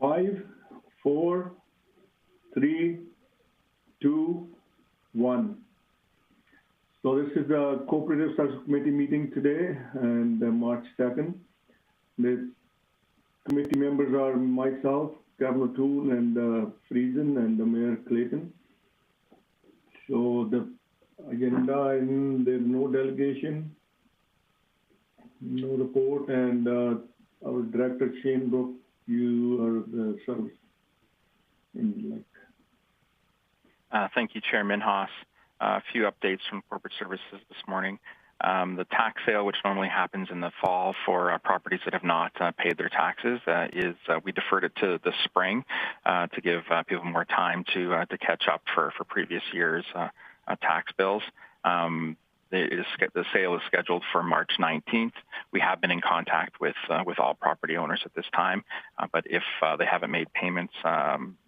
5, 4, 3, 2, 1. So this is the Cooperative Subcommittee meeting today, and March 2nd. The committee members are myself, Gavin O'Toole, and Friesen, and the Mayor Clayton. So the agenda, and there's no delegation, no report, and our director Shane Brook, you are the service. Thank you, Chair Minhas. A few updates from corporate services this morning. The tax sale, which normally happens in the fall for properties that have not paid their taxes, we deferred it to the spring to give people more time to catch up for previous years' tax bills. The sale is scheduled for March 19th. We have been in contact with all property owners at this time, but if they haven't made payments,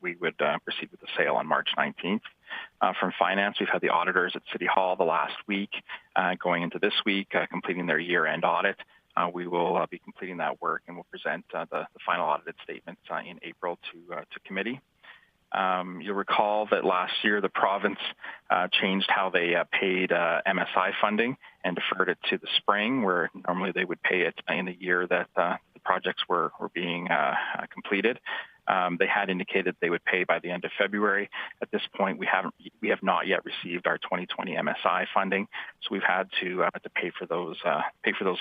we would proceed with the sale on March 19th. From finance, we've had the auditors at City Hall the last week, going into this week, completing their year-end audit. We will be completing that work, and we'll present the final audited statements in April to committee. You'll recall that last year the province changed how they paid MSI funding and deferred it to the spring, where normally they would pay it in the year that the projects were being completed. They had indicated they would pay by the end of February. At this point, we have not yet received our 2020 MSI funding, so we've had to pay for those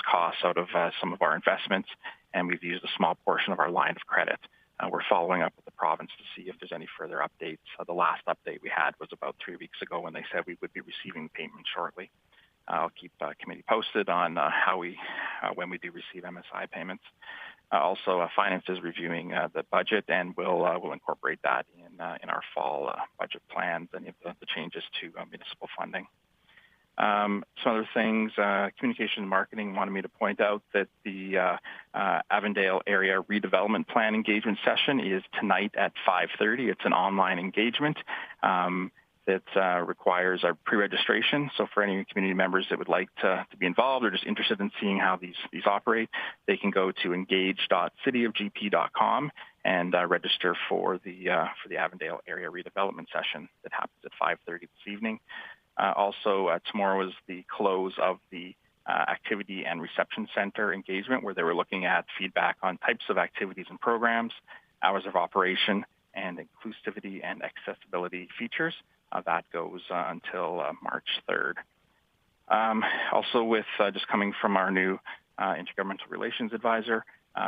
costs out of some of our investments, and we've used a small portion of our line of credit. We're following up with the province to see if there's any further updates. The last update we had was about 3 weeks ago when they said we would be receiving payment shortly. I'll keep committee posted on when we do receive MSI payments. Also, finance is reviewing the budget, and we'll incorporate that in our fall budget plans, any of the changes to municipal funding. Some other things, communication and marketing wanted me to point out that the Avondale Area Redevelopment Plan engagement session is tonight at 5:30. It's an online engagement that requires a pre-registration. So for any community members that would like to be involved or just interested in seeing how these operate, they can go to engage.cityofgp.com and register for the Avondale Area Redevelopment session that happens at 5:30 this evening. Also, tomorrow is the close of the Activity and Reception Center engagement, where they were looking at feedback on types of activities and programs, hours of operation, and inclusivity and accessibility features. That goes until March 3rd. Also, with just coming from our new Intergovernmental Relations Advisor,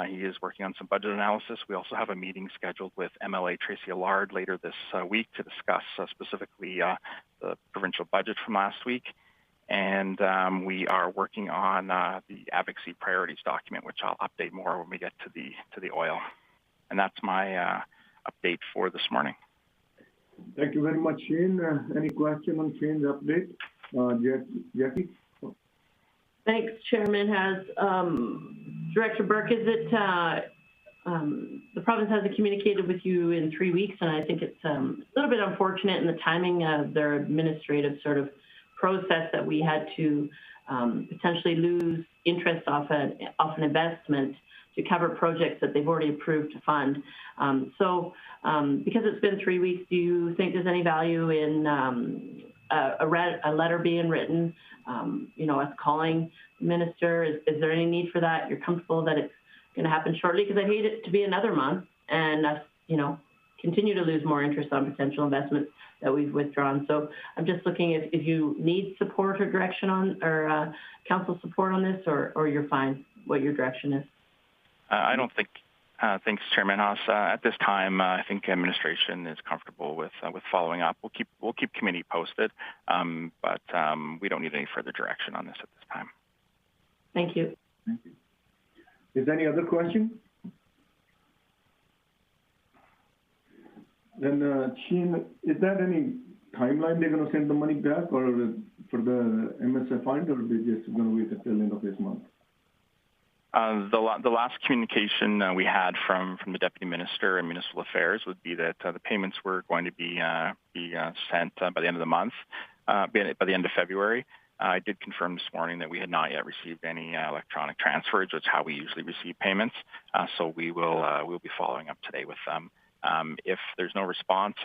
he is working on some budget analysis. We also have a meeting scheduled with MLA Tracy Allard later this week to discuss specifically the provincial budget from last week. And we are working on the advocacy priorities document, which I'll update more when we get to the oil. And that's my update for this morning. Thank you very much, Shane. Any question on Shane's update? Jackie? Thanks, Chairman. Director Burke, is it the province hasn't communicated with you in 3 weeks, and I think it's a little bit unfortunate in the timing of their administrative sort of process that we had to potentially lose interest off an investment to cover projects that they've already approved to fund. Because it's been 3 weeks, do you think there's any value in a letter being written, us calling the minister? Is there any need for that? You're comfortable that it's going to happen shortly? Because I hate it to be another month and us, continue to lose more interest on potential investments that we've withdrawn. So I'm just looking if you need support or direction on, or council support on this, or you're fine what your direction is. I don't think. Thanks, Chairman Haas. At this time, I think administration is comfortable with following up. We'll keep committee posted, but we don't need any further direction on this at this time. Thank you. Thank you. Is there any other question? Then, Shane, is there any timeline they're going to send the money back, or for the MSF fund, or are they just going to wait until the end of this month? The last communication we had from the Deputy Minister in Municipal Affairs would be that the payments were going to be sent by the end of the month, by the end of February. I did confirm this morning that we had not yet received any electronic transfers, which is how we usually receive payments. So we'll be following up today with them. If there's no response,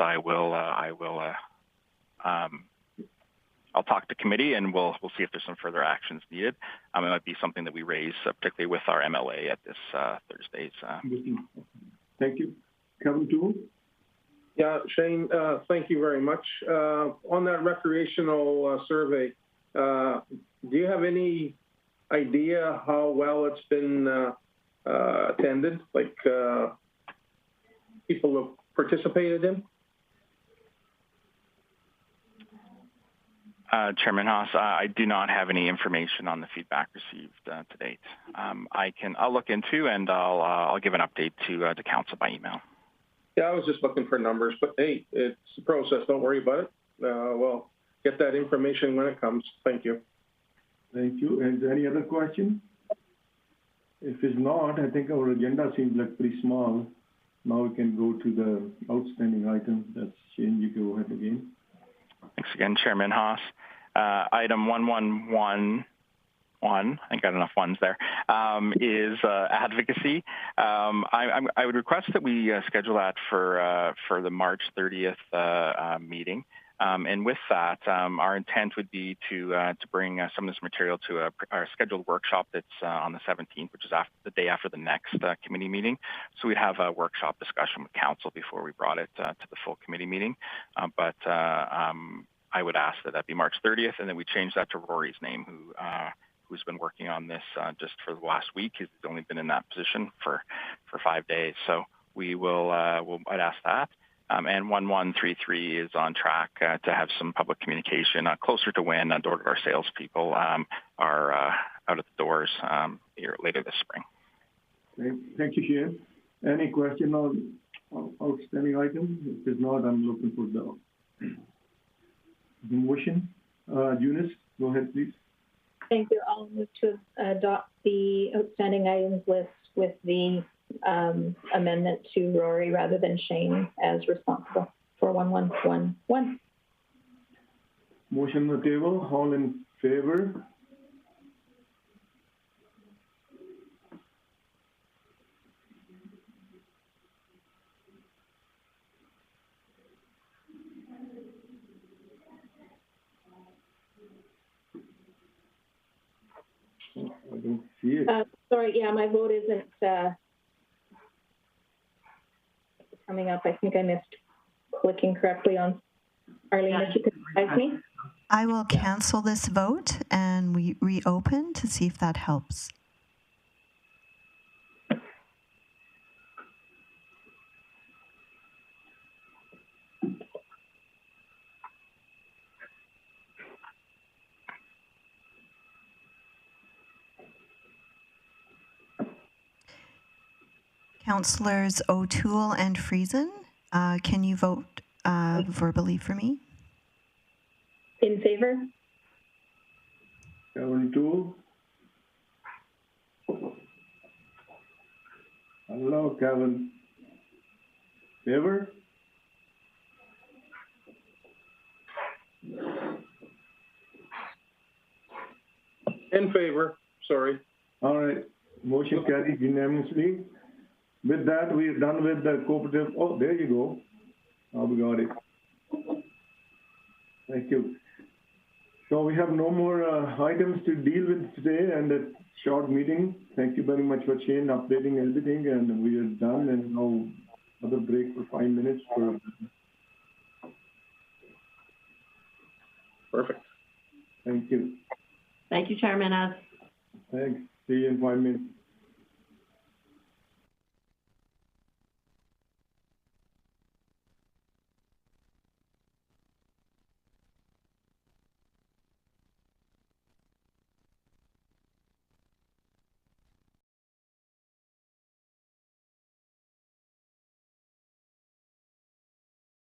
I'll talk to committee and we'll see if there's some further actions needed. It might be something that we raise, particularly with our MLA at this Thursday's. Thank you. Kevin Toole? Yeah, Shane, thank you very much. On that recreational survey, do you have any idea how well it's been attended, like people have participated in? Chairman Haas, I do not have any information on the feedback received to date. I'll look into and I'll give an update to council by email. Yeah, I was just looking for numbers, but hey, it's a process. Don't worry about it. We'll get that information when it comes. Thank you. Thank you. And any other question? If it's not, I think our agenda seems like pretty small. Now we can go to the outstanding items. That's Shane. You go ahead again. Thanks again, Chairman Haas. Item 1111, I think I got enough ones there, is advocacy. I would request that we schedule that for the March 30th meeting. And with that, our intent would be to bring some of this material to our scheduled workshop that's on the 17th, which is the day after the next committee meeting. So we'd have a workshop discussion with council before we brought it to the full committee meeting. But I would ask that be March 30th, and then we change that to Rory's name, who's been working on this just for the last week. He's only been in that position for 5 days. So I'd ask that. And 1133 is on track to have some public communication closer to when door-to-door salespeople are out at the doors here later this spring. Thank you, Shane. Any question on outstanding items? If there's not, I'm looking for the motion. Eunice, go ahead, please. Thank you. I'll move to adopt the outstanding items list with the amendment to Rory rather than Shane as responsible for 1111. Motion on the table. All in favor? I don't see it. Sorry, yeah, my vote isn't coming up. I think I missed clicking correctly on Arlene. If you could advise me. I will cancel this vote and we reopen to see if that helps. Councillors O'Toole and Friesen, can you vote verbally for me? In favor? Kevin Toole. Hello, Kevin. Favor? In favor. Sorry. All right. Motion carried unanimously. With that, we are done with the cooperative. Oh, there you go. Oh, we got it. Thank you. So we have no more items to deal with today and a short meeting. Thank you very much for Shane updating everything, and we are done. And now another break for 5 minutes. Perfect. Thank you. Thank you, Chairman. Thanks. See you in 5 minutes.